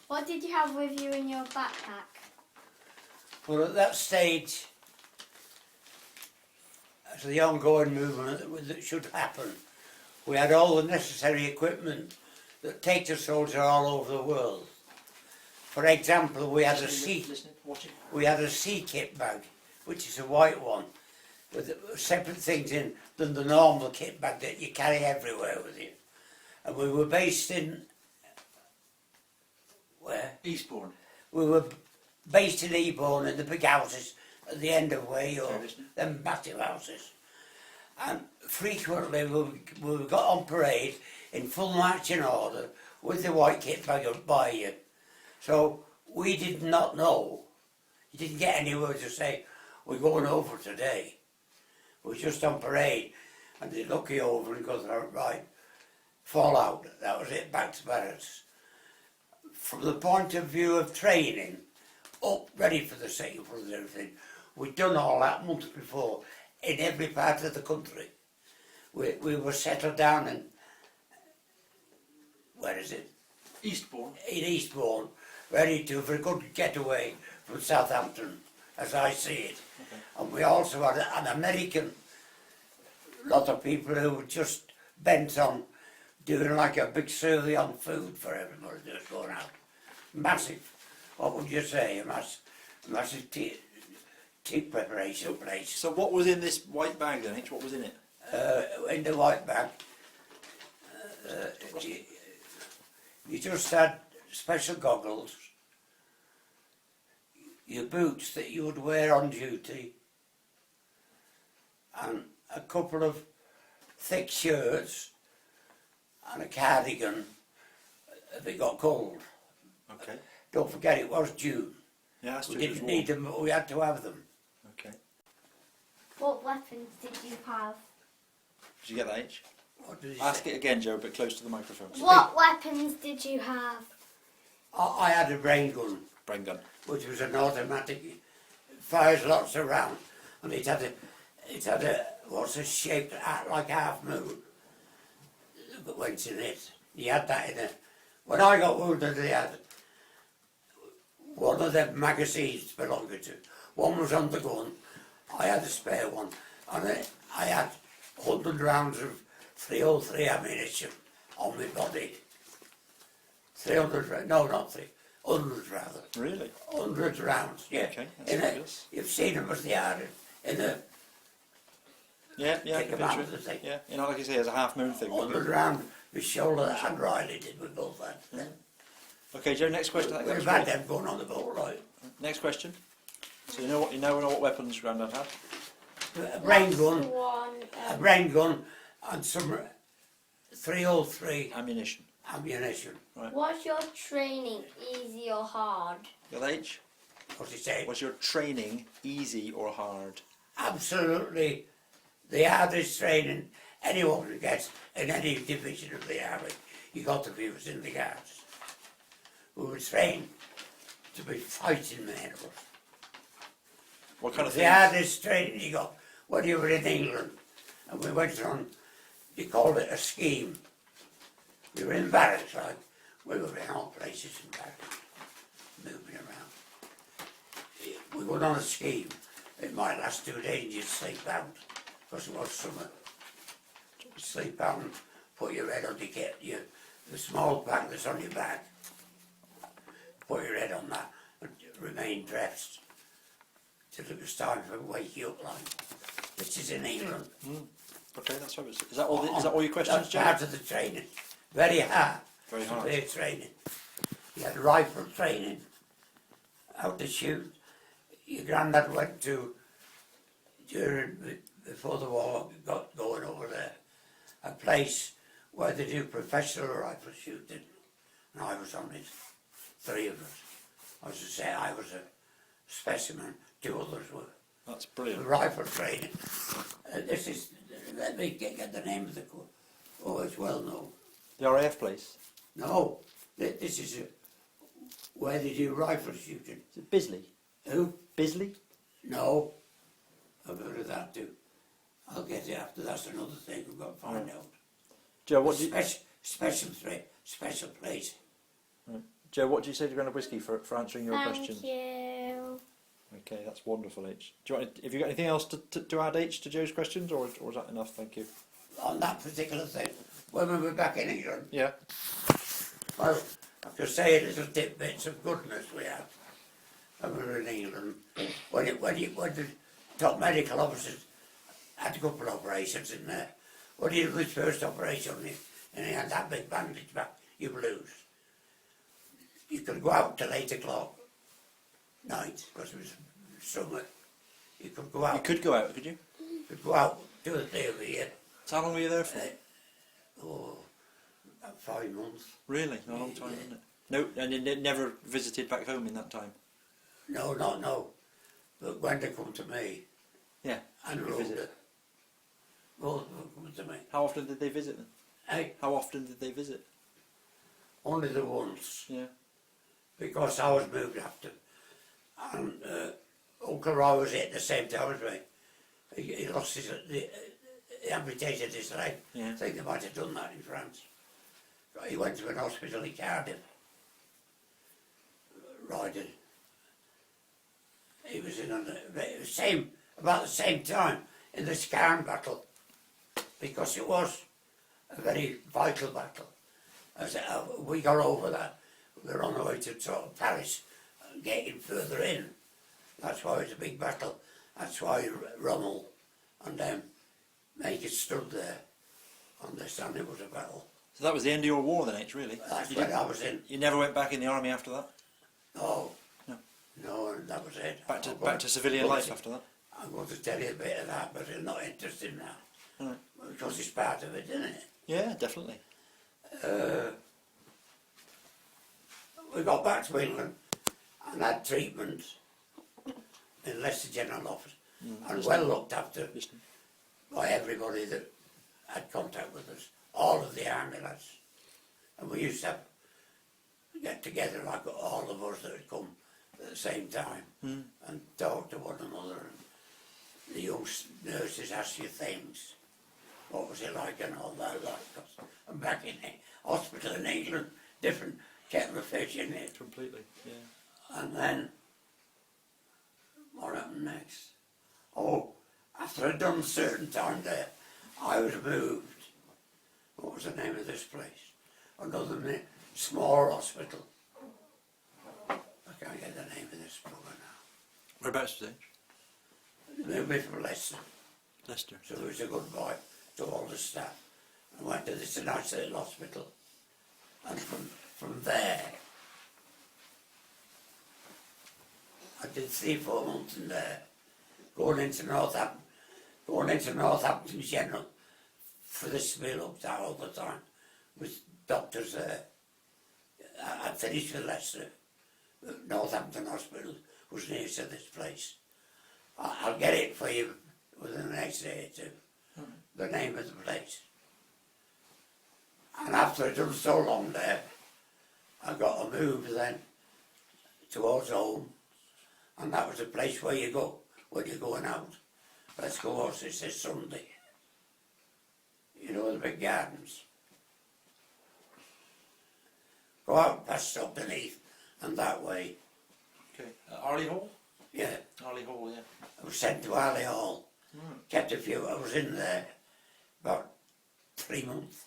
What did you have with you in your backpack? Well, at that stage, as the ongoing movement that should happen, we had all the necessary equipment that takes a soldier all over the world. For example, we had a sea kit bag, which is a white one, with separate things in than the normal kit bag that you carry everywhere with you. And we were based in where? Eastbourne. We were based in Eastbourne in the big houses at the end of Way York, them massive houses. And frequently we got on parade in full marching order with the white kit bag by you. So we did not know, you didn't get anywhere to say, we're going over today. We were just on parade and they'd look you over and go, right, fall out, that was it, back to barracks. From the point of view of training, up, ready for the second front and everything, we'd done all that months before in every part of the country. We were settled down in, where is it? Eastbourne. In Eastbourne, ready to for a good getaway from Southampton, as I see it. Okay. And we also had an American lot of people who were just bent on doing like a big survey on food for everybody that was going out. Massive, what would you say, a massive tea preparation place. So what was in this white bag then, H? What was in it? In the white bag, you just had special goggles, your boots that you would wear on duty, and a couple of thick shirts and a cardigan if it got cold. Okay. Don't forget it was June. Yeah, that's true. We didn't need them, but we had to have them. Okay. What weapons did you have? Did you get that, H? What did he Ask say? it again, Joe, but close to the microphone. What weapons did you have? I had a brain gun, Brain gun. which was an automatic, it fires lots of round, and it had a what's a shape like half moon that went in it. He had that in it. When I got wounded, they had one of them magazines belonging to. One was on the gun. I had a spare one, and I had 100 rounds of 303 ammunition on my body. 300, no, not 300 rather. Really? 100 rounds, yeah. Okay, that's In fabulous. you've seen them as they are in the Yeah, yeah, I Take can them out picture of the it. thing. Yeah, you know, like you say, it's a half moon thing. 100 round my shoulder and Riley did we both had. Okay, Joe, next question. I think We've that was had great. them going on the boat, right? Next question. So you know what weapons Grandad had? A brain Last gun, one, a brain gun and some 303 Ammunition. ammunition. was your training easy or hard? Got that, H? What's he saying? Was your training easy or hard? Absolutely the hardest training anyone would get in any division of the army. You got to be was in the Guards. We were trained to be fighting men. What kind of The things? hardest training you got when you were in England, and we went on, you called it a scheme. We were in barracks, right? We were in all places in barracks, moving around. We went on a scheme. It might last 2 days and you'd sleep out, because it was summer. Sleep out and put your head on the small pack that's on your back. Put your head on that and remain dressed till it was time to wake you up like. This is in England. Okay, that's fabulous. Is that all your questions, That's Joe? part of the training. Very hard. Very hard. Severe training. You had rifle training, how to shoot. Your granddad went to, before the war got going over there, a place where they do professional rifle shooting. And I was on it, 3 of us. I was to say I was a specimen, 2 others were. That's brilliant. Rifle training. This is, let me get the name of the course. Oh, it's well known. The RAF place? No, this is where they do rifle shooting. Is it Bisley? Who? Bisley? No, I've heard of that too. I'll get it after, that's another thing we've got to find out. Joe, what do you... Special place. Joe, what do you say to Grandad Whiskey for answering your Thank questions? you. Okay, that's wonderful, H. Do you want? Have you got anything else to add, H, to Joe's questions, or is that enough? Thank you. On that particular thing, when we were back in England, Yeah. well, I could say little tidbits of goodness we had when we were in England. When the top medical officers had a couple of operations in there, when he did his first operation and he had that big bandage back, you lose. You could go out till 8 o'clock night, because it was summer. You could go out. You could go out, could you? You could go out 2 or 3 of a year. So how long were you there for? About 5 months. Really? A long time, isn't it? No, and you never visited back home in that time? No. But when they come to me, Yeah. and you Rhoda, visit. both of them come to me. How often did they visit then? Hey, How often did they visit? only the once, Yeah. because I was moved after. And Uncle Roy was at the same time as me. He lost his, he amputated his leg. Yeah. I think they might have done that in France. He went to an hospital in Cardiff. Riding. He was in about the same time in the Scarn battle, because it was a very vital battle. As we got over that, we were on the way to sort of Paris, getting further in. That's why it was a big battle. That's why Rommel and them make it stood there. Understand it was a battle. So that was the end of your war then, H, really? That's You when didn't- I was in. You never went back in the army after that? No. No. No, and that was it. Back to civilian life after that? I'm going to tell you a bit of that, but I'm not interested now. Right. Because it's part of it, isn't it? Yeah, definitely. We got back to England and had treatment in Leicester General Office, and well looked after Listen. by everybody that had contact with us, all of the army lads. And we used to get together, like all of us that had come at the same time, and talk to one another. And the young nurses asked you things. What was it like and all that, and back in the hospital in England, different kettle of fish in it. Completely, yeah. And then, what happened next? Oh, after I'd done a certain time there, I was moved. What was the name of this place? Another small hospital. I can't get the name of this bugger now. Whereabouts was H? They moved me from Leicester, Leicester. so it was a goodbye to all the staff. I went to this nice little hospital, and from there, I did 3-4 months in there, going into Northampton General for this to be looked at all the time, with doctors there. I finished with Leicester, but Northampton Hospital was near to this place. I'll get it for you within the next day or two, the name of the place. And after I'd done so long there, I got a move then towards home, and that was the place where you go when you're going out. Let's go horses this Sunday. You know the big gardens. Go out past up beneath and that way. Okay. Arley Hall? Yeah, Arley Hall, yeah. I was sent to Arley Hall. Kept a few. I was in there about 3 months.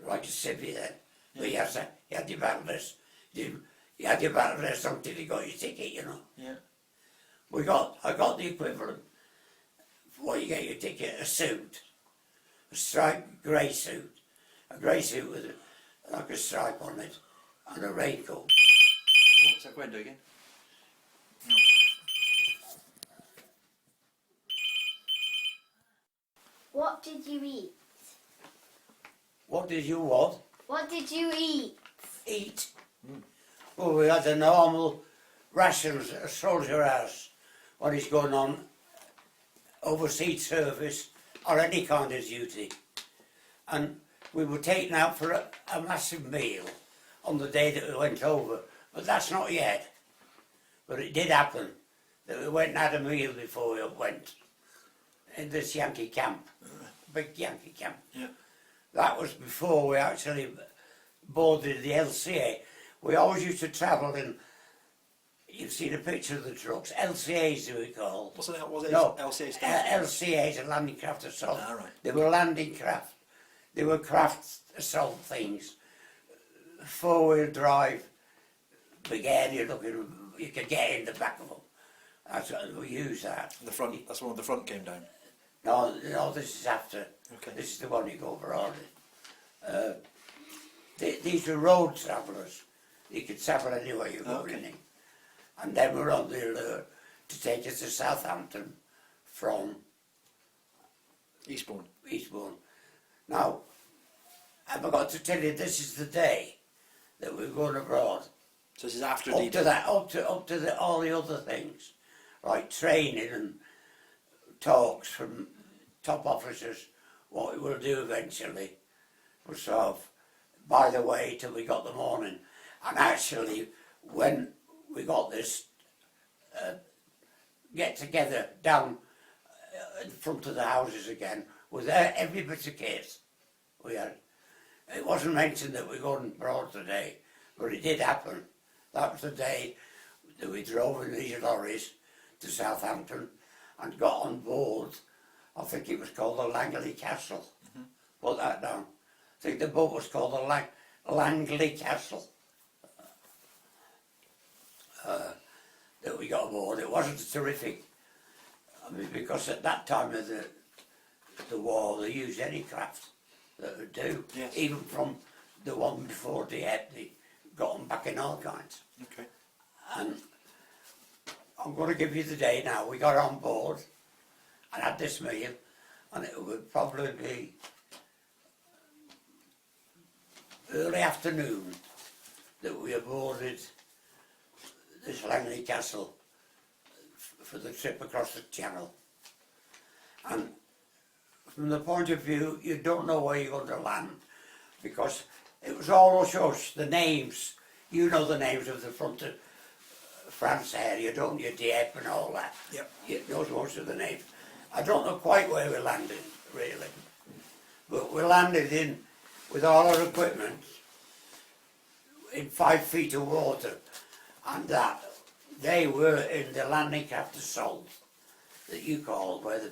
Like a civvy then. But you had your battle dress. You had your battle dress on till you got your ticket, you know. Yeah. I got the equivalent for what you get your ticket, a suit. A striped grey suit. A grey suit with like a stripe on it. And a raincoat. What's that window again? What did you eat? What did you what? What did you eat? Eat? Well, we had a normal rations a soldier has when he's going on overseas service or any kind of duty. And we were taken out for a massive meal on the day that we went over, but that's not yet. But it did happen that we went and had a meal before we went in this Yankee camp, big Yankee camp. Yeah. That was before we actually boarded the LCA. we always used to travel in, you've seen a picture of the trucks, LCAs do we call. What's an L? No, LCA stand for? LCAs are landing craft assault. Ah, right. They were landing craft. They were craft assault things. 4-wheel drive. Again, you could get in the back of them. That's what we use that. The front. That's when the front came down. No, this is after. Okay. This is the one you go abroad in. These were road travellers. You could travel anywhere you go Okay. in. And then we're on the alert to take us to Southampton from Eastbourne. Eastbourne. Now, I forgot to tell you, this is the day that we're going abroad. So this is after Up D-Day. to that, up to all the other things, like training and talks from top officers, what we will do eventually, was sort of by the way till we got the morning. And actually, when we got this get together down in front of the houses again, with every bit of kit we had. It wasn't mentioned that we're going abroad today, but it did happen. That was the day that we drove in these lorries to Southampton and got on board. I think it was called the Langley Castle. Put that down. I think the boat was called the Langley Castle. That we got aboard. It wasn't terrific. I mean, because at that time of the war, they used any craft that would do. Yes. Even from the one before Dieppe, they got them back in all kinds. Okay. And I'm going to give you the day now. We got on board and had this meal, and it would probably be early afternoon that we boarded this Langley Castle for the trip across the channel. And from the point of view, you don't know where you're going to land, because it was all hush, the names, you know the names of the front of France area, don't you, Dieppe and all that. Yep. You know most of the names. I don't know quite where we landed, really. But we landed in, with all our equipment, in 5 feet of water, and that they were in the landing craft assault that you call, where the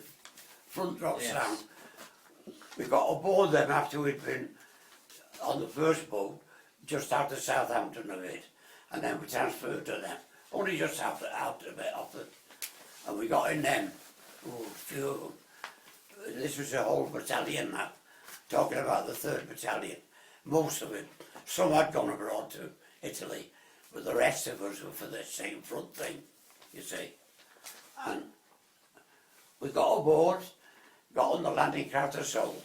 front drops Yes. down. We got aboard them after we'd been on the first boat, just out of Southampton a bit, and then we transferred to them, only just out a bit off the, and we got in them. Oh, few of them. This was a whole battalion now, talking about the 3rd Battalion, most of it. Some had gone abroad to Italy, but the rest of us were for the same front thing, you see. And we got aboard, got on the landing craft assault,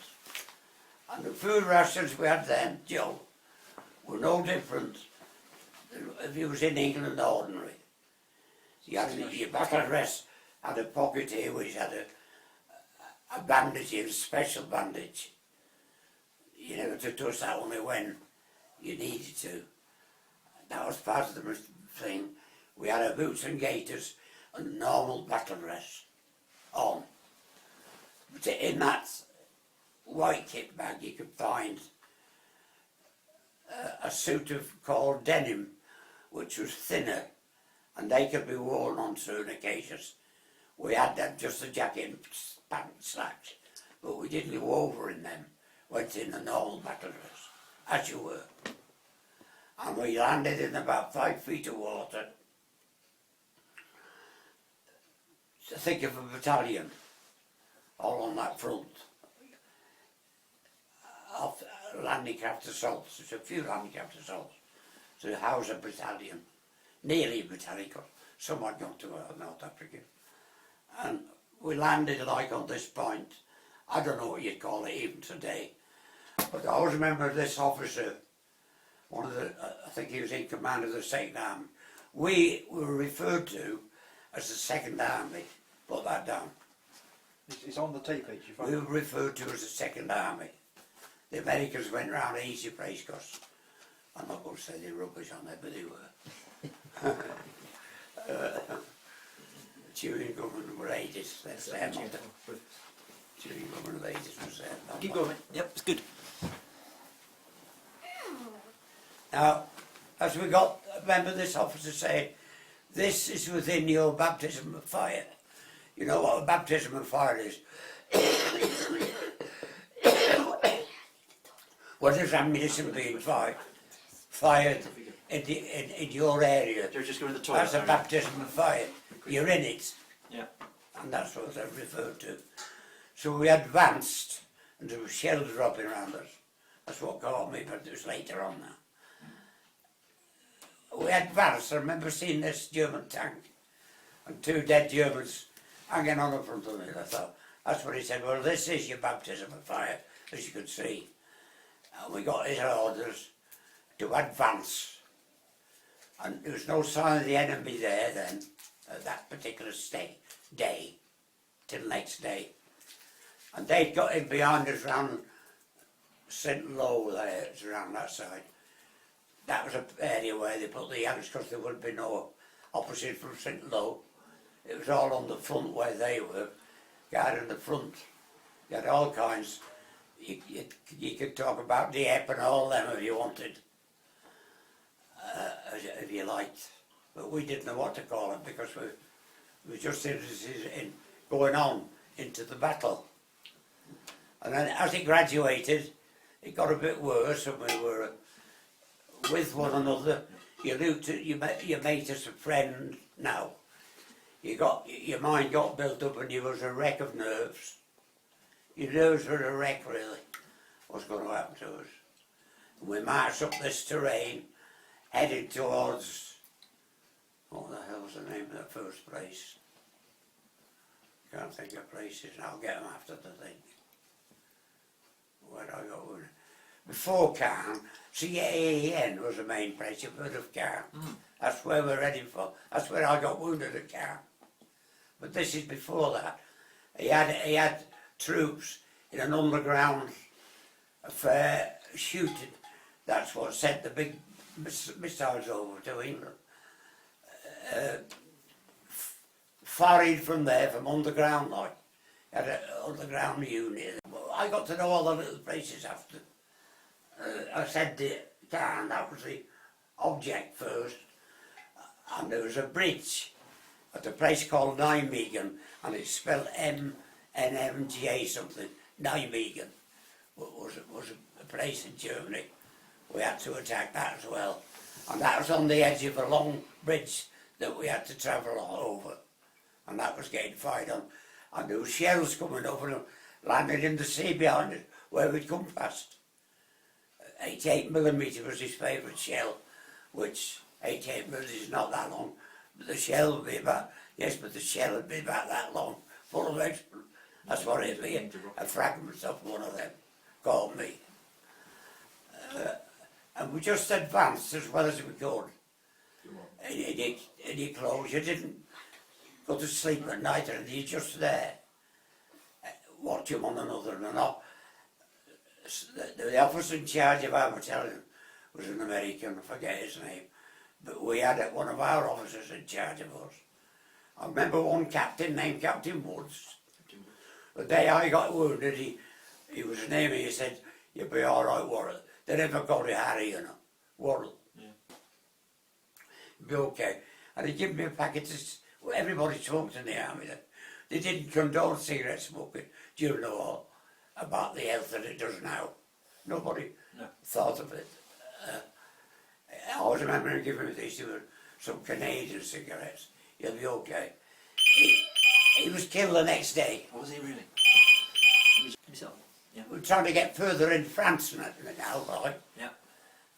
and the food rations we had then, Joe, were no different than if you was in England ordinary. You had your battle dress, had a pocket here which had a bandage, a special bandage. You never to touch that only when you needed to. That was part of the thing. We had our boots and gaiters and normal battle dress on. But in that white kit bag you could find a suit of called denim, which was thinner, and they could be worn on certain occasions. We had them, just a jacket and pants, slacks, but we didn't go over in them. Went in a normal battle dress, as you were. And we landed in about 5 feet of water. To think of a battalion, all on that front, of landing craft assaults. There's a few landing craft assaults to house a battalion, nearly a battalion, 'cause some had gone to North Africa. And we landed like on this point. I don't know what you'd call it even today, but I always remember this officer, one of the, I think he was in command of the 2nd Army. We were referred to as the 2nd Army. Put that down. It's on the tape, H. We were referred to as the 2nd Army. The Americans went round easy place, because I'm not going to say they're rubbish on there, but they were. Chewing gum and raiders, that's them. Chewing gum and raiders was there. Keep going. Yep, it's good. Now, as we got, remember this officer saying, this is within your baptism of fire. You know what a baptism of fire is? Well, there's ammunition being fired in your area. Just go to the toilet. That's a baptism of fire. You're in it. Yeah. And that's what they're referred to. So we advanced, and there were shells dropping around us. That's what caught me, but it was later on now. We advanced. I remember seeing this German tank and 2 dead Germans hanging on the front of it. I thought, that's what he said, well, this is your baptism of fire, as you could see. And we got his orders to advance. And there was no sign of the enemy there then, at that particular day, till next day. And they'd got in behind us round St. Low there, it's around that side. That was an area where they put the Yanks because there would be no opposition from St. Low. It was all on the front where they were, guarding the front. You had all kinds. You could talk about Dieppe and all them if you wanted, if you liked. But we didn't know what to call it because we were just interested in going on into the battle. And then as it graduated, it got a bit worse and we were with one another. You made us a friend now. Your mind got built up and you was a wreck of nerves. Your nerves were a wreck really, what's going to happen to us. And we marched up this terrain, headed towards, what the hell's the name of the first place? Can't think of places, and I'll get them after the thing. Where I got one. Before Caen, Caen was the main place. You've heard of Caen. That's where we're heading for. That's where I got wounded at Caen. But this is before that. He had troops in an underground affair shooting. That's what sent the big missiles over to England. Fired from there, from underground, like. Had an underground unit. I got to know all the little places after. I said the Caen, that was the object first. And there was a bridge at a place called Nijmegen, and it's spelled M-N-M-G-A something. Nijmegen was a place in Germany. We had to attack that as well. And that was on the edge of a long bridge that we had to travel over. And that was getting fired on. And there were shells coming over and landed in the sea behind us, where we'd come past. 88mm was his favourite shell, which 88mm is not that long. But the shell would be about, yes, but the shell would be about that long, full of explosives. That's what it'd be, a fragment of one of them, called me. And we just advanced as well as we could. In your clothes, you didn't go to sleep at night, and you're just there, watching one another and all. The officer in charge of our battalion was an American, I forget his name, but we had one of our officers in charge of us. I remember one captain named Captain Woods. The day I got wounded, he was naming, he said, "You'll be all right, Worrall." They never called it Harry, you know, Worrall. Yeah. You'll be okay. And he gave me a packet of, everybody smoked in the army. They didn't condone cigarette smoking during the war, about the health that it does now. Nobody thought of it. I always remember him giving me these, there were some Canadian cigarettes. You'll be okay. He was killed the next day. Was he really? Himself? Yeah. We're trying to get further in France now, right? Yeah.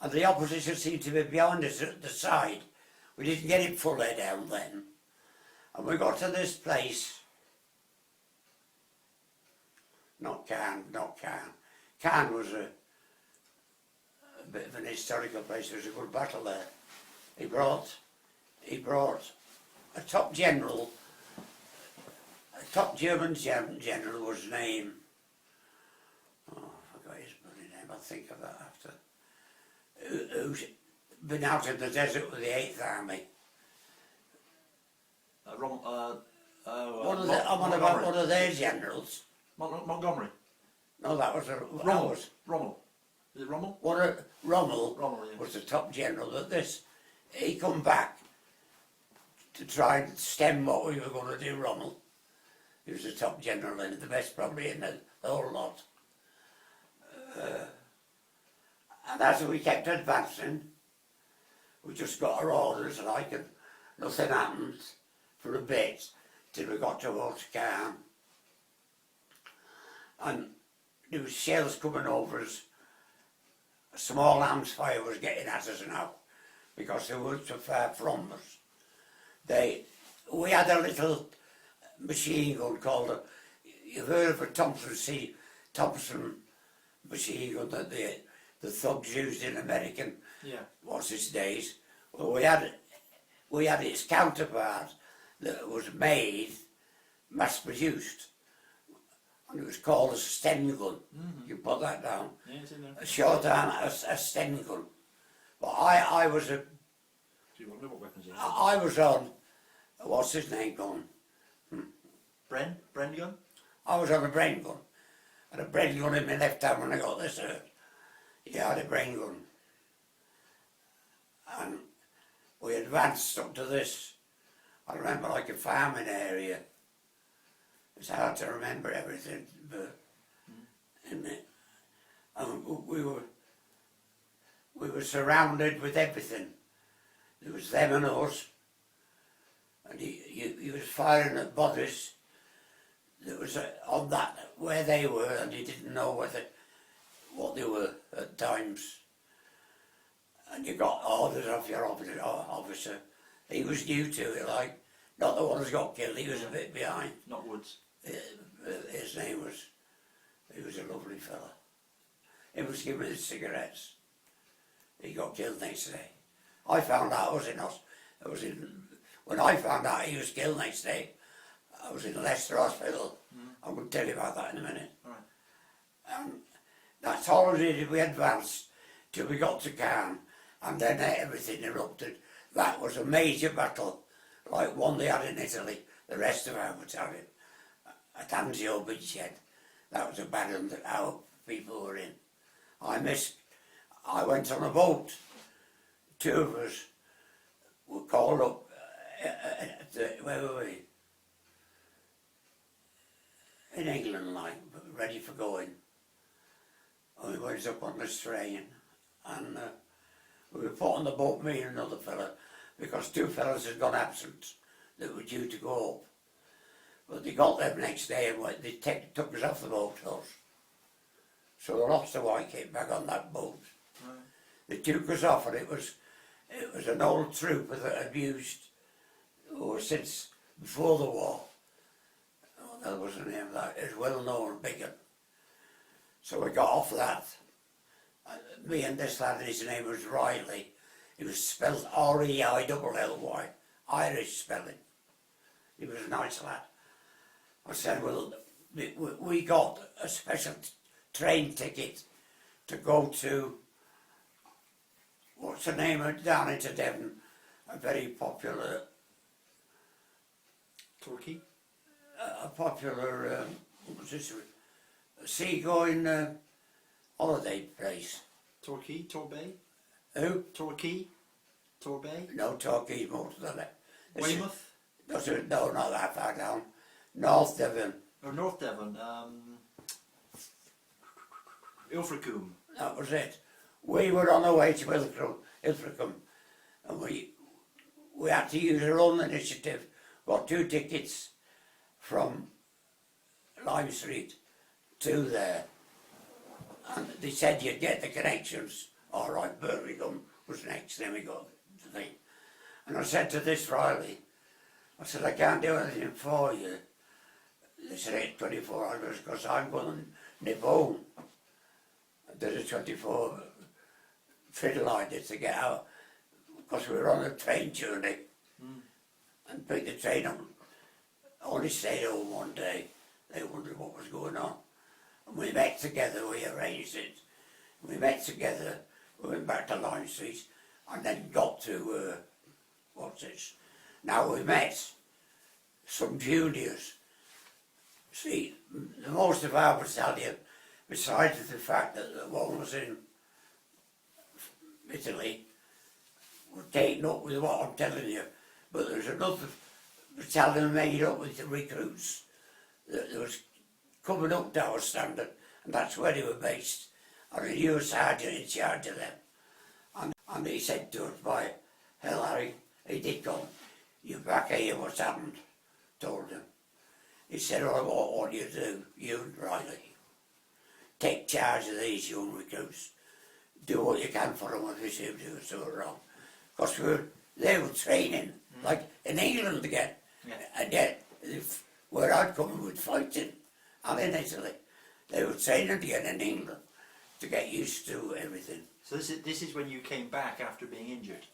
And the opposition seemed to be behind us at the side. We didn't get it fully down then. And we got to this place. Not Caen. Caen was a bit of an historical place. There was a good battle there. He brought a top general, a top German general was named, oh, I forgot his bloody name, I'll think of that after, who's been out in the desert with the 8th Army. One of their generals. Montgomery. No, that was Rommel. Is it Rommel? Rommel Yeah. was the top general, but he come back to try and stem what we were going to do, Rommel. He was the top general and the best probably in the whole lot. And as we kept advancing, we just got our orders like, and nothing happened for a bit till we got towards Caen. And there was shells coming over us. A small arms fire was getting at us now because they weren't so far from us. We had a little machine gun called you've heard of a Thompson machine gun that the thugs used in American what's its days. Well, we had its counterpart that was made, mass produced, and it was called a Sten gun. You put that down. Yeah, it's in there. A short arm, a Sten gun. But I was Do you wonder what weapons you have? I was on what's his name gun. Bren gun? I was on a Bren gun. I had a Bren gun in my left hand when I got this hurt. Yeah, I had a Bren gun. And we advanced up to this. I remember like a farming area. It's hard to remember everything, but and we were surrounded with everything. There was them and us, and he was firing at bodies that was on that where they were, and he didn't know what they were at times. And you got orders off your officer. He was new to it, like, not the one who's got killed, he was a bit behind. Not Woods. His name was, he was a lovely fella. He was giving me the cigarettes. He got killed next day. I found out when I found out he was killed next day, I was in Leicester Hospital. I'm going to tell you about that in a minute. All right. That's all we did. We advanced till we got to Caen, and then everything erupted. That was a major battle, like one they had in Italy, the rest of our battalion, at Anzio Beachhead. That was a bad one that our people were in. I went on a boat. Two of us were called up, where were we? In England, like, ready for going. And we went up on this train, and we were put on the boat, me and another fella, because two fellas had gone absent that were due to go up. But they got them next day and they took us off the boat house. So the lobster white came back on that boat. Right. They took us off, and it was an old trooper that had used since before the war. Oh, that was the name of that. It's well known, bigger. So we got off that. Me and this lad, his name was Riley. He was spelled R-E-I-L-L-Y, Irish spelling. He was a nice lad. I said, well, we got a special train ticket to go to, what's the name of, down into Devon, a very popular, Torquay? a popular, what's this, seagoing holiday place. Torquay? Torbay? Who? Torquay? Torbay? No, Torquay's more to the left. Weymouth? No, not that far down. North Devon. Or North Devon? Ilfracombe? That was it. We were on our way to Ilfracombe, and we had to use our own initiative. Got 2 tickets from Lime Street to there, and they said you'd get the connections. All right, Birmingham was next, then we got the thing. And I said to this Riley, I said, I can't do anything for you. They said, it's 24 hours because I'm going to nip home. I did a 24 fiddle I did to get out because we were on a train journey and picked the train up. I only stayed home one day. They wondered what was going on. And we met together, we arranged it. We met together, we went back to Lime Street and then got to, what's this? Now we met some juniors. See, most of our battalion, besides the fact that the one was in Italy were taken up with what I'm telling you. But there's another battalion made up with the recruits that was coming up to our standard, and that's where they were based. And a new sergeant in charge of them. And he said to us, by hell, Harry, he did come, you're back here, what's happened? Told him. He said, oh, what want you to do, you and Riley? Take charge of these young recruits. Do what you can for them if you see them doing something wrong. Because they were training, like in England again. Yeah. And yet, where I'd come with fighting, and in Italy, they were training again in England to get used to everything. So this is when you came back after being injured?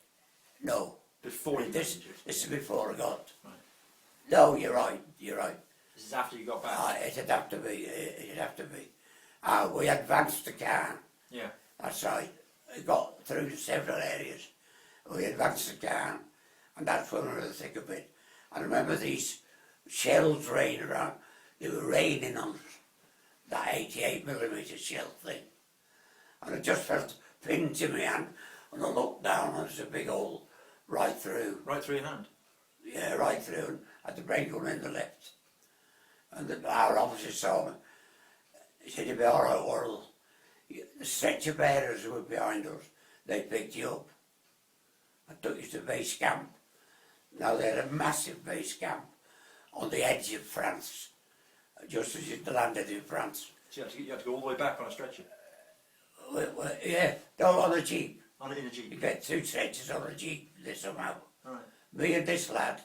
No. Before you got injured? This is before I got. Right. No, you're right, you're right. This is after you got back? It'd have to be, it'd have to be. We advanced the car. Yeah. That's right. We got through several areas. We advanced the car, and that's when we were in the thick of it. I remember these shells raining around. They were raining on us. That 88mm shell thing. And I just felt pins in my hand, and I looked down and there's a big hole right through. Right through your hand? Yeah, right through, and I had the brain gun in the left. And our officer saw me. He said, you'll be all right, Worrall. The stretcher bearers who were behind us, they picked you up. I took you to base camp. Now they had a massive base camp on the edge of France, just as you landed in France. So you had to go all the way back on a stretcher? Yeah, no, on a jeep. In a jeep? You get 2 stretchers on a jeep, this somehow. Right. Me and this lad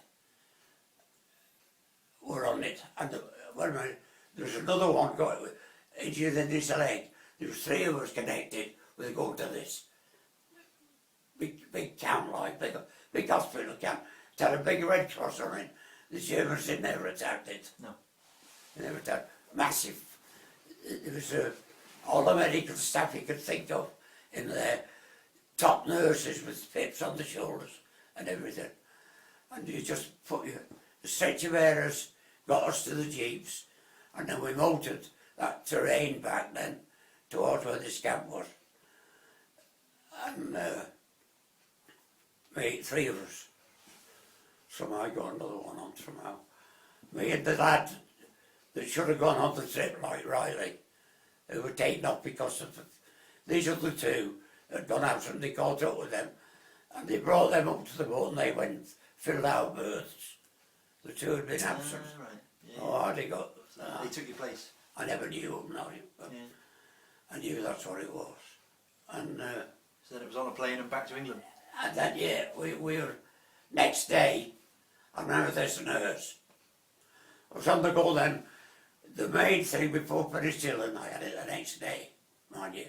were on it, and wait a minute, there was another one got injured in his leg. There was 3 of us connected with going to this big camp, like big hospital camp. It had a big Red Cross on it. The Germans had never attacked it. No. They never attacked. Massive. There was all the medical staff you could think of in there. Top nurses with pips on the shoulders and everything. And you just put the stretcher bearers got us to the jeeps, and then we motored that terrain back then towards where this camp was. And me, 3 of us. Somehow I got another one on somehow. Me and the lad that should have gone on the trip, like Riley, who were taken off because of these other 2 had gone out and they caught up with them, and they brought them up to the boat and they went filled out berths. The 2 had been absent. Right. Yeah. Oh, they got. They took your place? I never knew them now, but Yeah. I knew that's what it was. And So then it was on a plane and back to England? and then yeah, we were next day. I remember this nurse. I was on the go then. The main thing before penicillin, I had it the next day, mind you.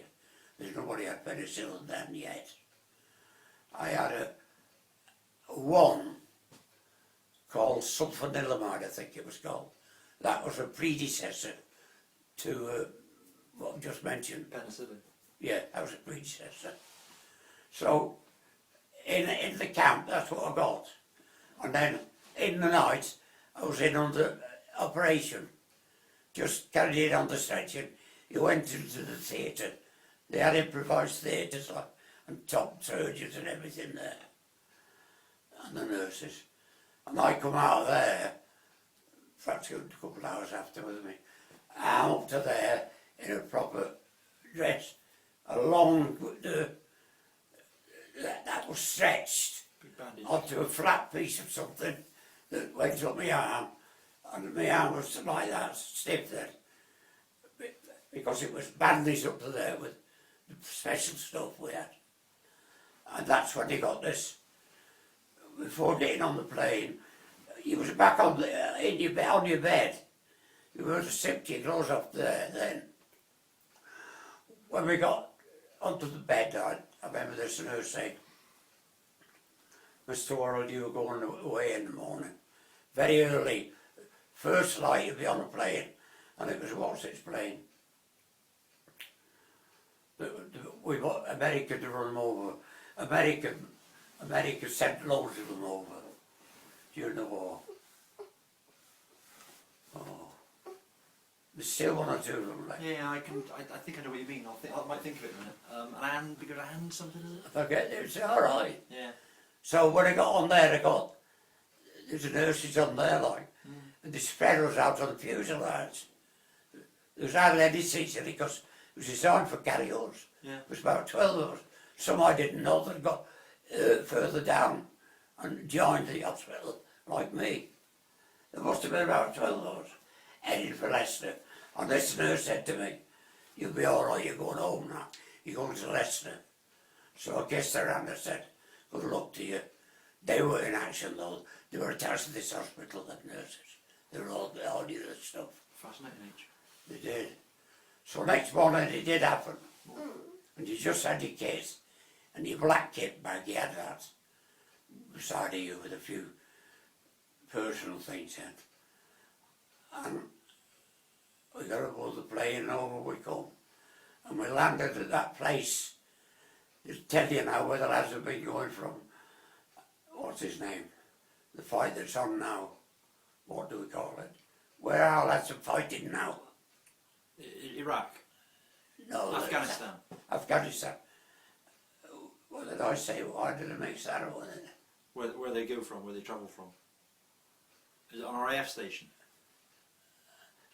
There's nobody had penicillin then yet. I had a one called sulfanilamide, I think it was called. That was a predecessor to what I've just mentioned. Penicillin? Yeah, that was a predecessor. So, in the camp, that's what I got. And then, in the night, I was in under operation. Just carried it on the stretcher. You went into the theatre. They had improvised theatres like, and top surgeons and everything there. And the nurses. And I come out of there, perhaps a couple of hours after with me, out to there in a proper dress, a long, that was stretched onto a flat piece of something that went up my arm, and my arm was like that, stiff then, because it was bandaged up to there with the special stuff we had. And that's when he got this. Before getting on the plane, you was back on on your bed. You were to strip your clothes off there then. When we got onto the bed, I remember this nurse saying, Mr. Worrall, you were going away in the morning. Very early. First light you'd be on a plane, and it was a Warsit's plane. We got America to run them over. America sent loads of them over during the war. Oh. There's still one or two of them left. Yeah, I think I know what you mean. I might think of it in a minute. An and, because and something, is it? I forget, it's alright. Yeah. So when I got on there, there's a nurses on there, like, and the spreader was out on the fuselage. There was hardly any seats in it because it was designed for carry-ons. Yeah. There was about 12 of us. Some I didn't know that got further down and joined the hospital, like me. There must have been about 12 of us heading for Leicester. And this nurse said to me, "You'll be all right, you're going home now. You're going to Leicester." So I kissed her hand and said, "Good luck to you." They were in action though. They were attached to this hospital, the nurses. They were all knew this stuff. Fascinating, H. They did. So next morning it did happen. And you just had your case and your black kit bag, you had that beside of you with a few personal things in. And we got aboard the plane and over we come. And we landed at that place. Just tell you now where the lads have been going from. What's his name? The fight that's on now. What do we call it? Where our lads are fighting now. Iraq. No, Afghanistan. Afghanistan. What did I say? Why did I mix that up with it? Where they go from, where they travel from. Is it on our AF station?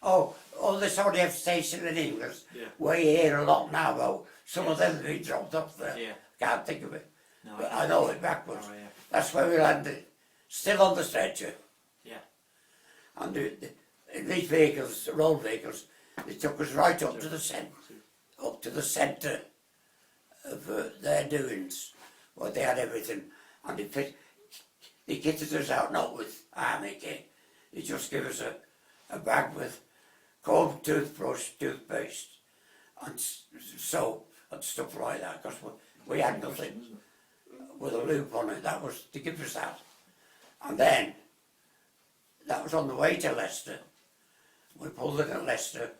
Oh, this RDF station in England. Yeah. We hear a lot now about some of them have been dropped off there. Yeah. Can't think of it. No, But I know it backwards. RAF. That's where we landed. Still on the stretcher. Yeah. And in these vehicles, road vehicles, they took us right up to the centre of their doings. Well, they had everything, and they kitted us out not with army kit. They just give us a bag with comb, toothbrush, toothpaste, and soap and stuff like that. Because we had nothing with a loop on it. That was to give us that, and then that was on the way to Leicester. We pulled in at Leicester.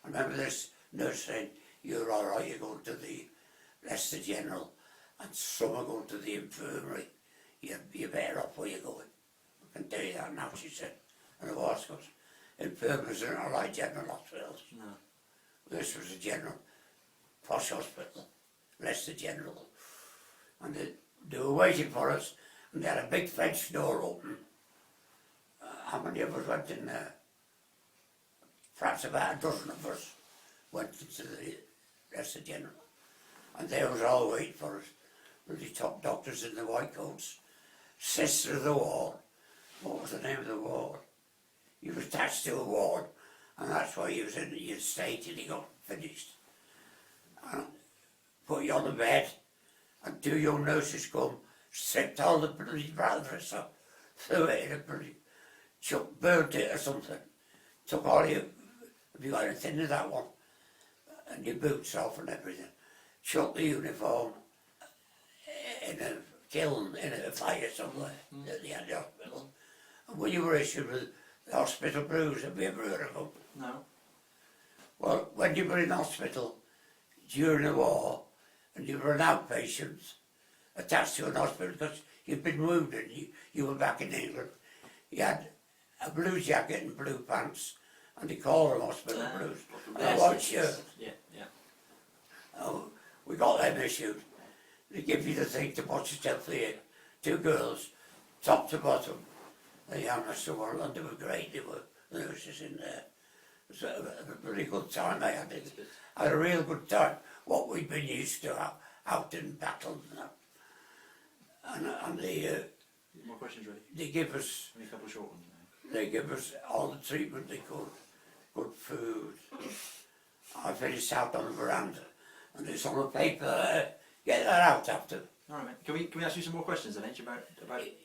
I remember this nurse saying, "You're all right, you're going to the Leicester General, and some are going to the infirmary. You're better off where you're going." I can tell you that now, she said. And it was, because infirmaries are not like general hospitals. No. This was a general, posh hospital, Leicester General. And they were waiting for us, and they had a big French door open. How many of us went in there? Perhaps about a dozen of us went into the Leicester General. And they was all waiting for us. Really top doctors in the white coats. Sister of the ward. What was the name of the ward? He was attached to a ward, and that's why he was in your state and he got finished. And put you on the bed, and two young nurses come, stripped all the bloody bradress off, threw it in a bloody chuck, burnt it or something. Took all your, have you got anything in that one? And your boots off and everything. Chucked the uniform in a kiln, in a fire somewhere at the end of the hospital. And when you were issued with the hospital blues, have you ever heard of them? No. Well, when you were in hospital during the war, and you were an outpatient attached to an hospital because you'd been wounded, you were back in England, you had a blue jacket and blue pants, and they call them hospital blues, and a white shirt. Yeah, yeah. Oh, we got them issued. They give you the thing to watch yourself there. Two girls, top to bottom. The youngest of all, and they were great, they were nurses in there. It was a really good time I had it. I had a real good time. What we'd been used to out in battle and that. And More questions ready? they give us, Only a couple of short ones now. they give us all the treatment they could. Good food. I finished out on the veranda, and there's on the paper there. Get that out after. All right, mate. Can we ask you some more questions then, H, about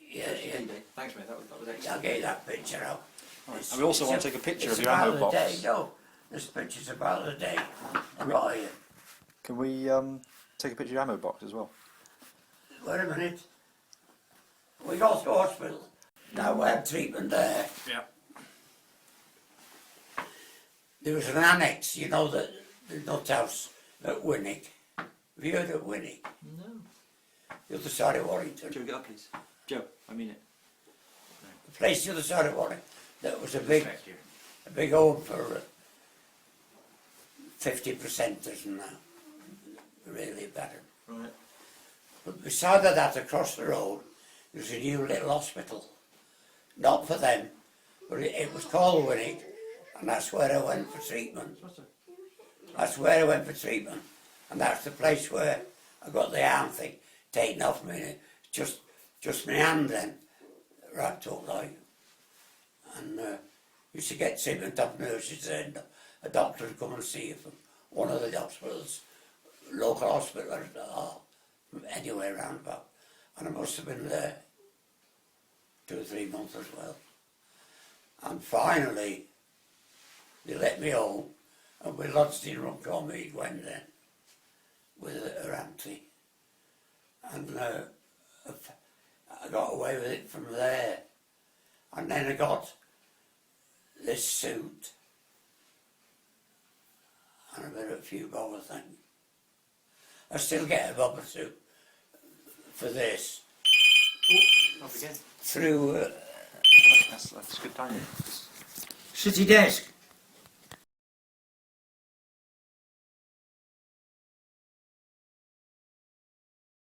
Yeah. D-Day? Thanks, mate. That was excellent. I'll get that picture out. All right. And we also want to take a picture of your about ammo the box. day, no. This picture's about the day. Right here. Can we take a picture of your ammo box as well? Wait a minute. We got to hospital. Now we had treatment there. Yeah. There was an annex, you know, the nut house at Winnick. Have you heard of Winnick? No. The other side of Warrington. Joe, get up, please. Joe, I mean it. The place the other side of Warrington. That was a big Respect you. home for 50%ers and that. Really bad. Right. But beside of that, across the road, there's a new little hospital. Not for them, but it was called Winnick, and that's where I went for treatment. That's where I went for treatment, and that's the place where I got the arm thing taken off me. Just my hand then, wrapped up like. And used to get treatment off nurses and a doctor would come and see you from one of the hospitals, local hospital or from anywhere around about. And I must have been there 2 or 3 months as well. And finally, they let me home, and we lodged in Runcorn Gwen then, with her auntie. And I got away with it from there. And then I got this suit, and a bit of a few bobber things. I still get a bobber suit for this. Off again. Through That's good timing. city desk.